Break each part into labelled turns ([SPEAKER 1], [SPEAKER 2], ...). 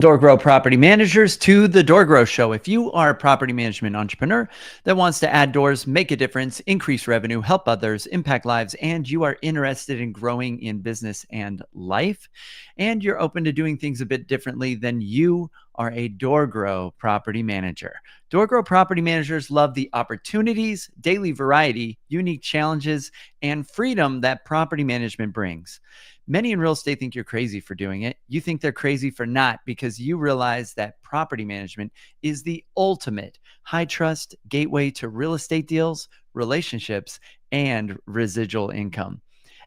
[SPEAKER 1] DoorGrow property managers to the DoorGrow show. If you are a property management entrepreneur that wants to add doors, make a difference, increase revenue, help others, impact lives, and you are interested in growing in business and life, and you're open to doing things a bit differently, then you are a DoorGrow property manager. DoorGrow property managers love the opportunities, daily variety, unique challenges, and freedom that property management brings. Many in real estate think you're crazy for doing it. You think they're crazy for not, because you realize that property management is the ultimate high trust gateway to real estate deals, relationships, and residual income.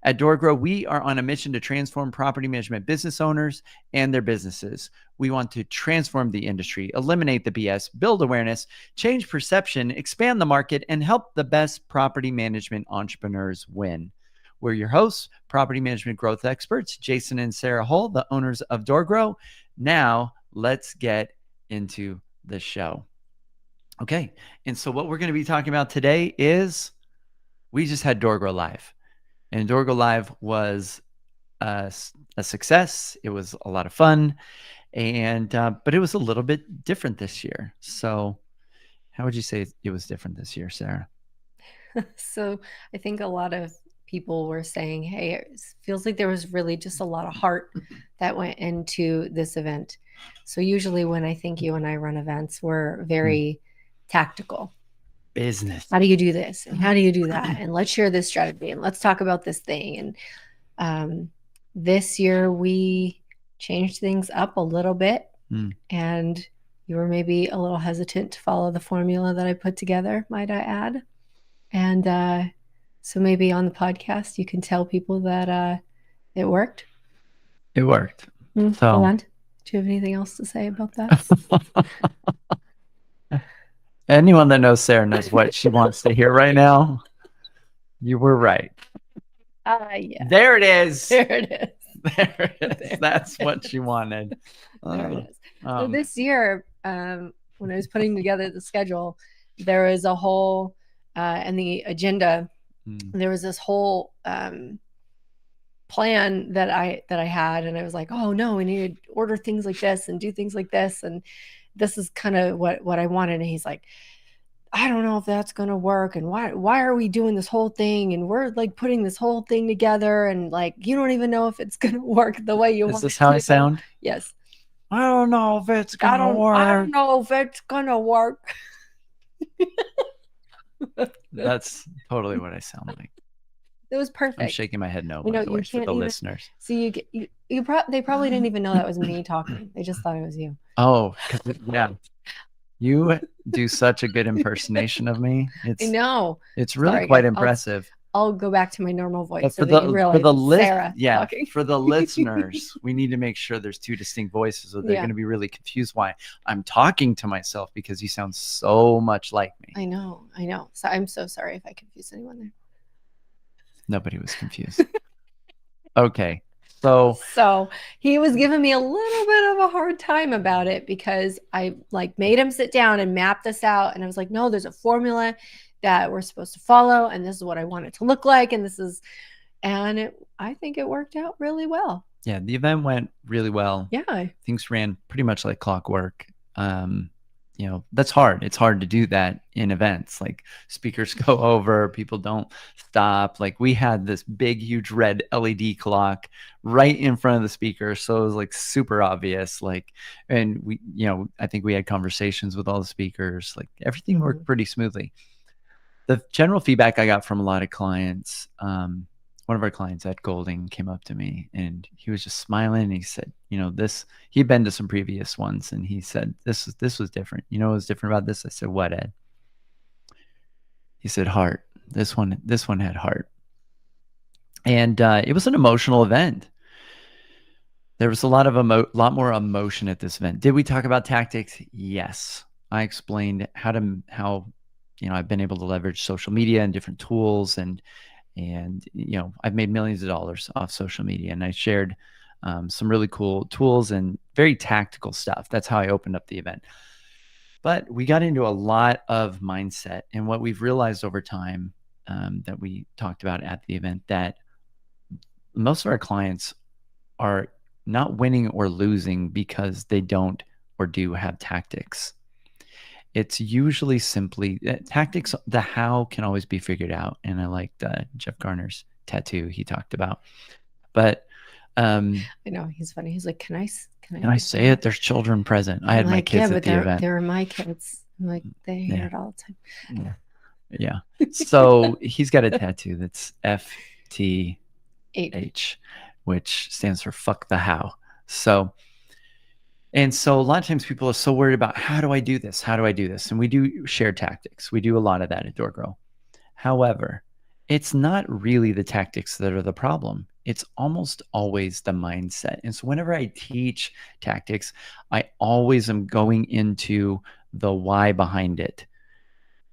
[SPEAKER 1] At DoorGrow, we are on a mission to transform property management business owners and their businesses. We want to transform the industry, eliminate the BS, build awareness, change perception, expand the market, and help the best property management entrepreneurs win. We're your hosts, property management growth experts, Jason and Sarah Hull, the owners of DoorGrow. Now, let's get into the show. Okay, and so what we're going to be talking about today is we just had DoorGrow Live. And DoorGrow Live was a success. It was a lot of fun, and but it was a little bit different this year. So how would you say it was different this year, Sarah?
[SPEAKER 2] So I think a lot of people were saying, hey, it feels like there was really just a lot of heart that went into this event. So usually when I think you and I run events, we're very tactical.
[SPEAKER 1] Business.
[SPEAKER 2] How do you do this? And how do you do that? And let's share this strategy and let's talk about this thing. And this year we changed things up a little bit. And you were maybe a little hesitant to follow the formula that I put together, might I add. And so maybe on the podcast, you can tell people that it worked.
[SPEAKER 1] It worked.
[SPEAKER 2] So, do you have anything else to say about that?
[SPEAKER 1] Anyone that knows Sarah knows what she wants to hear right now. You were right.
[SPEAKER 2] Yeah.
[SPEAKER 1] There it is.
[SPEAKER 2] There it is.
[SPEAKER 1] There it is. That's what she wanted.
[SPEAKER 2] There it is. So this year, when I was putting together the schedule, there was a whole, and the agenda, there was this whole plan that I had, and I was like, oh no, we need to order things like this and do things like this, and this is kind of what I wanted. And he's like, I don't know if that's gonna work, and why are we doing this whole thing, and we're like putting this whole thing together, and like you don't even know if it's gonna work the way you want.
[SPEAKER 1] Is this how I sound?
[SPEAKER 2] Yes.
[SPEAKER 1] I don't know if it's gonna work.
[SPEAKER 2] I don't know if it's gonna work.
[SPEAKER 1] That's totally what I sound like.
[SPEAKER 2] It was perfect.
[SPEAKER 1] I'm shaking my head no, by the way, for the listeners.
[SPEAKER 2] See, they probably didn't even know that was me talking. They just thought it was you.
[SPEAKER 1] Oh, yeah. You do such a good impersonation of me.
[SPEAKER 2] I know.
[SPEAKER 1] It's really quite impressive.
[SPEAKER 2] I'll go back to my normal voice.
[SPEAKER 1] But
[SPEAKER 2] for
[SPEAKER 1] the listeners, we need to make sure there's two distinct voices, so they're going to be really confused why I'm talking to myself, because you sound so much like me.
[SPEAKER 2] I know. So I'm so sorry if I confused anyone there.
[SPEAKER 1] Nobody was confused. Okay. So
[SPEAKER 2] he was giving me a little bit of a hard time about it, because I like made him sit down and map this out. And I was like, no, there's a formula that we're supposed to follow, and this is what I want it to look like. And I think it worked out really well.
[SPEAKER 1] Yeah, the event went really well.
[SPEAKER 2] Yeah.
[SPEAKER 1] Things ran pretty much like clockwork. That's hard. It's hard to do that in events. Like, speakers go over, people don't stop. Like, we had this big, huge red LED clock right in front of the speaker. So it was like super obvious. Like, and we, I think we had conversations with all the speakers. Like, everything worked pretty smoothly. The general feedback I got from a lot of clients, one of our clients at Golding came up to me and he was just smiling. And he said, he'd been to some previous ones, and he said, this was different. You know what was different about this? I said, what, Ed? He said, heart. This one had heart. And it was an emotional event. There was a lot more emotion at this event. Did we talk about tactics? Yes. I explained how I've been able to leverage social media and different tools, and I've made millions of dollars off social media, and I shared some really cool tools and very tactical stuff. That's how I opened up the event. But we got into a lot of mindset, and what we've realized over time that we talked about at the event, that most of our clients are not winning or losing because they don't or do have tactics. It's usually simply tactics. The how can always be figured out. And I liked Jeff Garner's tattoo he talked about. But
[SPEAKER 2] I know, he's funny. He's like, can I
[SPEAKER 1] can I say it? There's children present. I had my kids at the event.
[SPEAKER 2] They were my kids. I'm like, they hear it all the time.
[SPEAKER 1] Yeah. So he's got a tattoo that's FTH, which stands for fuck the how. So a lot of times people are so worried about, how do I do this? How do I do this? And we do share tactics. We do a lot of that at DoorGrow. However, it's not really the tactics that are the problem. It's almost always the mindset. And so whenever I teach tactics, I always am going into the why behind it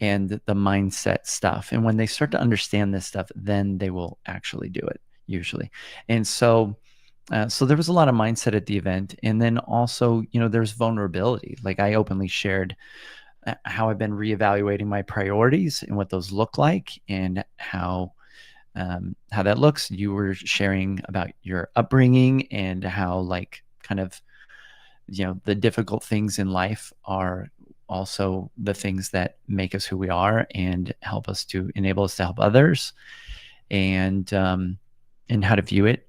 [SPEAKER 1] and the mindset stuff. And when they start to understand this stuff, then they will actually do it usually. And so there was a lot of mindset at the event. And then also, there's vulnerability. Like I openly shared how I've been reevaluating my priorities and what those look like and how that looks. You were sharing about your upbringing and how kind of, the difficult things in life are also the things that make us who we are and enable us to help others, and how to view it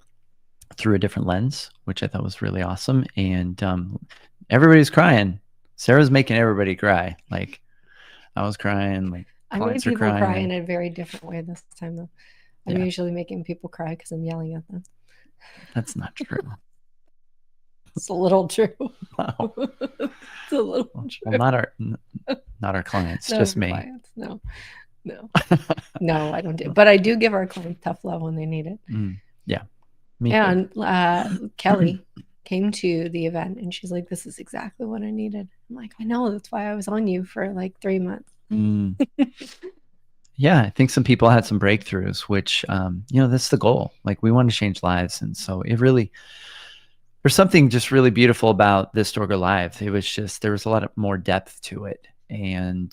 [SPEAKER 1] through a different lens, which I thought was really awesome. And everybody's crying. Sarah's making everybody cry. Like I was crying. Like
[SPEAKER 2] I made people cry in a very different way this time, though. I'm usually making people cry because I'm yelling at them.
[SPEAKER 1] That's not true.
[SPEAKER 2] It's a little true.
[SPEAKER 1] Wow.
[SPEAKER 2] It's a little true.
[SPEAKER 1] Well, not our clients, just me.
[SPEAKER 2] Clients. No, I don't do. But I do give our clients tough love when they need it.
[SPEAKER 1] Yeah.
[SPEAKER 2] And Kelly came to the event and she's like, this is exactly what I needed. I'm like, I know, that's why I was on you for like 3 months.
[SPEAKER 1] Yeah, I think some people had some breakthroughs, which, that's the goal. Like we want to change lives. And so there's something just really beautiful about this DoorGrow Live. It was just, there was a lot of more depth to it. And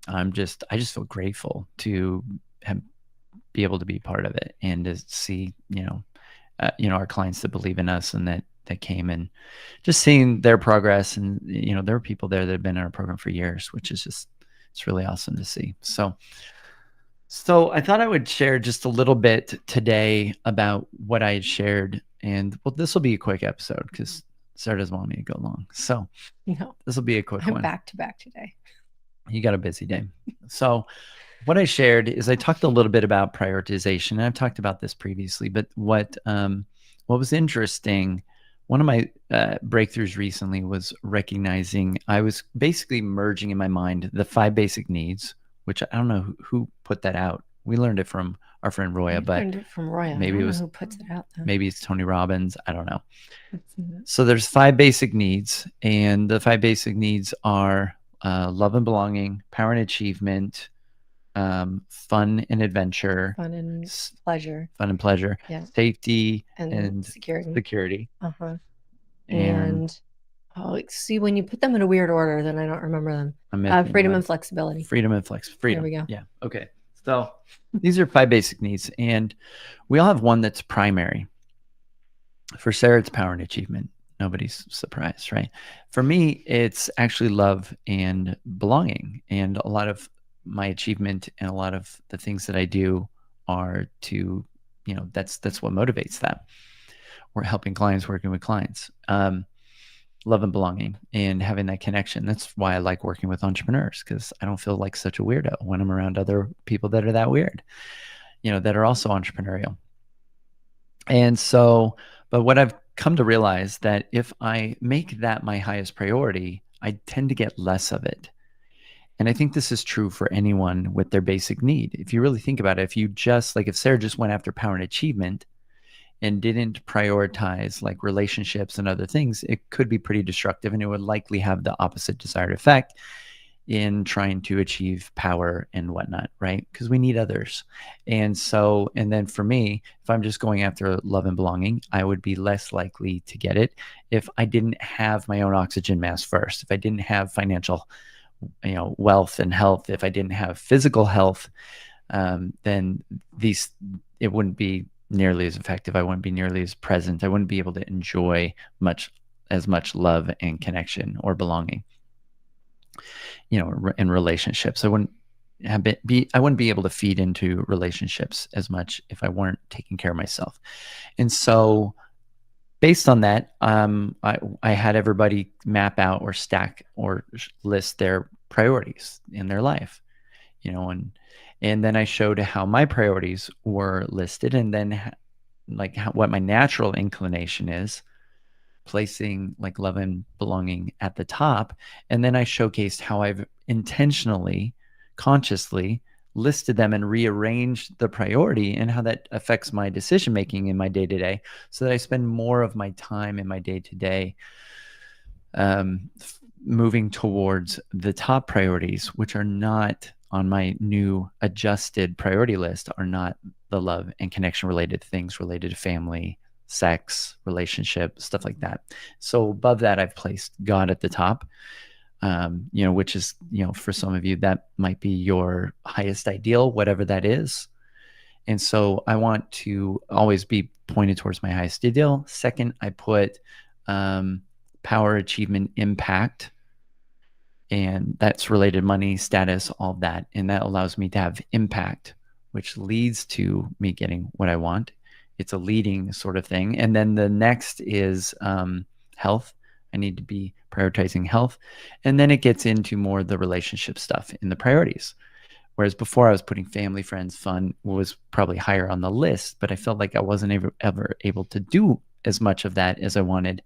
[SPEAKER 1] I just feel grateful to be able to be part of it and to see, our clients that believe in us and that came, and just seeing their progress. And, there are people there that have been in our program for years, which is just, it's really awesome to see. So I thought I would share just a little bit today about what I had shared. And this will be a quick episode because Sarah doesn't want me to go long. So
[SPEAKER 2] no,
[SPEAKER 1] this will be a quick one.
[SPEAKER 2] I'm back to back today.
[SPEAKER 1] You got a busy day. So what I shared is I talked a little bit about prioritization. And I've talked about this previously, but what was interesting, one of my breakthroughs recently was recognizing I was basically merging in my mind the 5 basic needs, which I don't know who put that out. We learned it from our friend Roya, but
[SPEAKER 2] learned it from Roya.
[SPEAKER 1] Maybe it was
[SPEAKER 2] who puts it out. Though.
[SPEAKER 1] Maybe it's Tony Robbins. I don't know. So there's 5 basic needs, and the 5 basic needs are love and belonging, power and achievement, fun and adventure,
[SPEAKER 2] fun and pleasure,
[SPEAKER 1] yeah. Safety
[SPEAKER 2] and
[SPEAKER 1] security.
[SPEAKER 2] And see, when you put them in a weird order, then I don't remember them. Freedom and flexibility.
[SPEAKER 1] Freedom.
[SPEAKER 2] There we go.
[SPEAKER 1] Yeah. Okay. So these are 5 basic needs, and we all have one that's primary. For Sarah, it's power and achievement. Nobody's surprised, right? For me, it's actually love and belonging. And a lot of my achievement and a lot of the things that I do are to, that's what motivates that. We're helping clients, working with clients. Love and belonging and having that connection. That's why I like working with entrepreneurs, because I don't feel like such a weirdo when I'm around other people that are that weird, that are also entrepreneurial. And so, but what I've come to realize that if I make that my highest priority, I tend to get less of it. And I think this is true for anyone with their basic need. If you really think about it, if Sarah just went after power and achievement and didn't prioritize like relationships and other things, it could be pretty destructive, and it would likely have the opposite desired effect in trying to achieve power and whatnot, right? Because we need others. And then for me, if I'm just going after love and belonging, I would be less likely to get it if I didn't have my own oxygen mask first, if I didn't have financial, wealth and health, if I didn't have physical health, then it wouldn't be nearly as effective. I wouldn't be nearly as present. I wouldn't be able to enjoy as much love and connection or belonging, in relationships. I wouldn't I wouldn't be able to feed into relationships as much if I weren't taking care of myself. And so based on that, I had everybody map out or stack or list their priorities in their life, and then I showed how my priorities were listed, and then what my natural inclination is, placing like love and belonging at the top. And then I showcased how I've intentionally, consciously listed them and rearranged the priority and how that affects my decision making in my day to day, so that I spend more of my time in my day to day moving towards the top priorities, which are not on my new adjusted priority list, are not the love and connection related things related to family, sex, relationship, stuff like that. So above that, I've placed God at the top, which is, for some of you, that might be your highest ideal, whatever that is. And so I want to always be pointed towards my highest ideal. Second, I put power, achievement, impact, and that's related money, status, all that. And that allows me to have impact, which leads to me getting what I want. It's a leading sort of thing. And then the next is health. I need to be prioritizing health. And then it gets into more the relationship stuff in the priorities. Whereas before I was putting family, friends, fun was probably higher on the list, but I felt like I wasn't ever able to do as much of that as I wanted,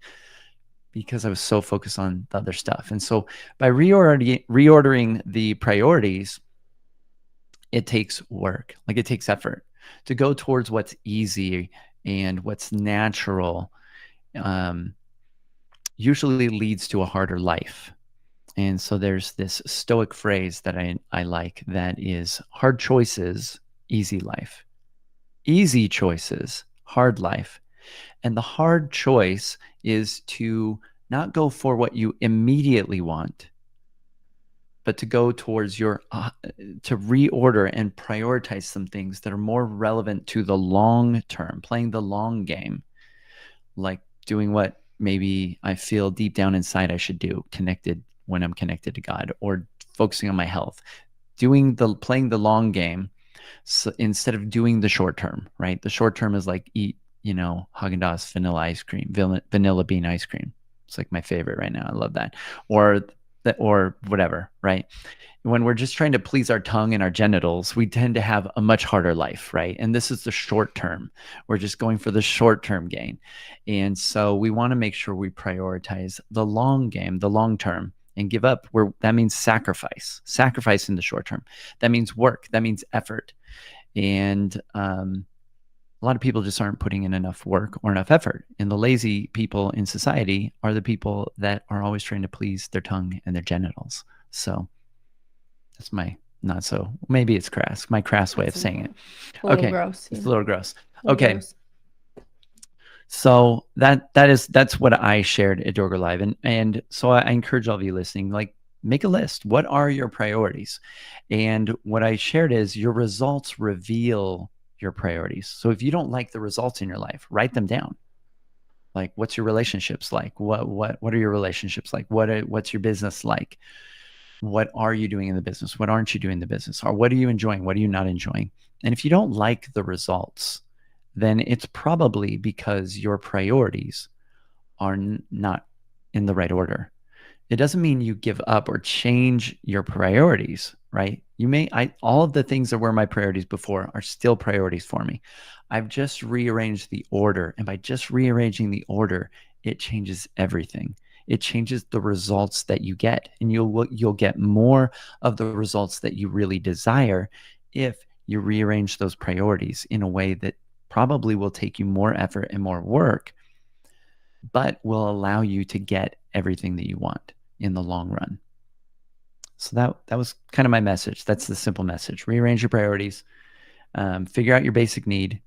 [SPEAKER 1] because I was so focused on the other stuff. And so by reordering the priorities, it takes work, like it takes effort to go towards what's easy and what's natural. Usually leads to a harder life. And so there's this Stoic phrase that I like, that is, hard choices, easy life. Easy choices, hard life. And the hard choice is to not go for what you immediately want, but to go towards to reorder and prioritize some things that are more relevant to the long term, playing the long game, like doing what maybe I feel deep down inside I should do, when I'm connected to God, or focusing on my health, playing the long game. So instead of doing the short term, right? The short term is like eat, Haagen-Dazs vanilla ice cream, vanilla bean ice cream. It's like my favorite right now. I love that. Or whatever, right? When we're just trying to please our tongue and our genitals, we tend to have a much harder life, right? And this is the short term. We're just going for the short term gain. And so we want to make sure we prioritize the long game, the long term, and give up that means sacrifice in the short term. That means work. That means effort. And a lot of people just aren't putting in enough work or enough effort. And the lazy people in society are the people that are always trying to please their tongue and their genitals. So that's my maybe it's crass, my crass way of saying it.
[SPEAKER 2] A little gross.
[SPEAKER 1] It's a little gross. Okay. Gross. So that's what I shared at DoorGrow Live. And so I encourage all of you listening, like, make a list. What are your priorities? And what I shared is your results reveal your priorities. So if you don't like the results in your life, write them down. Like, what's your relationships like? What are your relationships like? What's your business like? What are you doing in the business? What aren't you doing in the business? Or what are you enjoying? What are you not enjoying? And if you don't like the results, then it's probably because your priorities are not in the right order. It doesn't mean you give up or change your priorities, right? All of the things that were my priorities before are still priorities for me. I've just rearranged the order. And by just rearranging the order, it changes everything. It changes the results that you get, and you'll get more of the results that you really desire if you rearrange those priorities in a way that probably will take you more effort and more work, but will allow you to get everything that you want in the long run. So that was kind of my message. That's the simple message. Rearrange your priorities, figure out your basic need,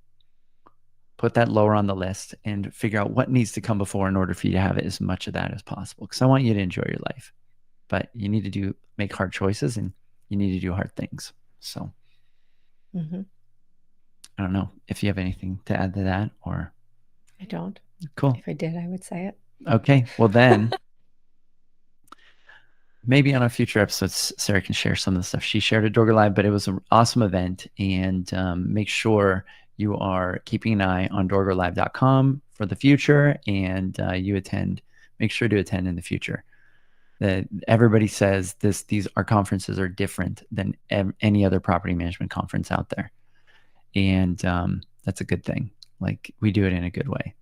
[SPEAKER 1] put that lower on the list, and figure out what needs to come before in order for you to have as much of that as possible. Because I want you to enjoy your life, but you need to make hard choices, and you need to do hard things. So, I don't know if you have anything to add to that, or
[SPEAKER 2] I don't.
[SPEAKER 1] cool.
[SPEAKER 2] If I did, I would say it.
[SPEAKER 1] Okay. Well, then maybe on a future episodes, Sarah can share some of the stuff she shared at DoorGrow Live, but it was an awesome event. And make sure you are keeping an eye on DoorGrowLive.com for the future, and make sure to attend in the future. That everybody says our conferences are different than any other property management conference out there. And that's a good thing. Like, we do it in a good way.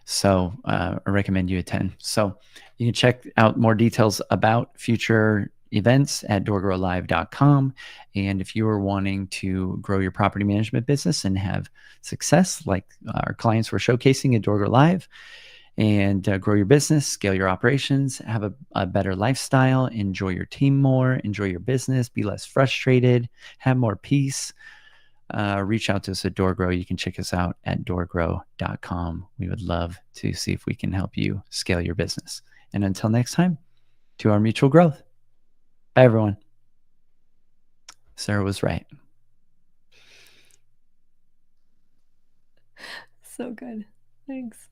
[SPEAKER 1] So I recommend you attend. So you can check out more details about future events at doorgrowlive.com. And if you are wanting to grow your property management business and have success like our clients were showcasing at DoorGrow Live, and grow your business, scale your operations, have a better lifestyle, enjoy your team more, enjoy your business, be less frustrated, have more peace, reach out to us at DoorGrow. You can check us out at doorgrow.com. We would love to see if we can help you scale your business. And until next time, to our mutual growth. Bye, everyone. Sarah was right.
[SPEAKER 2] So good. Thanks.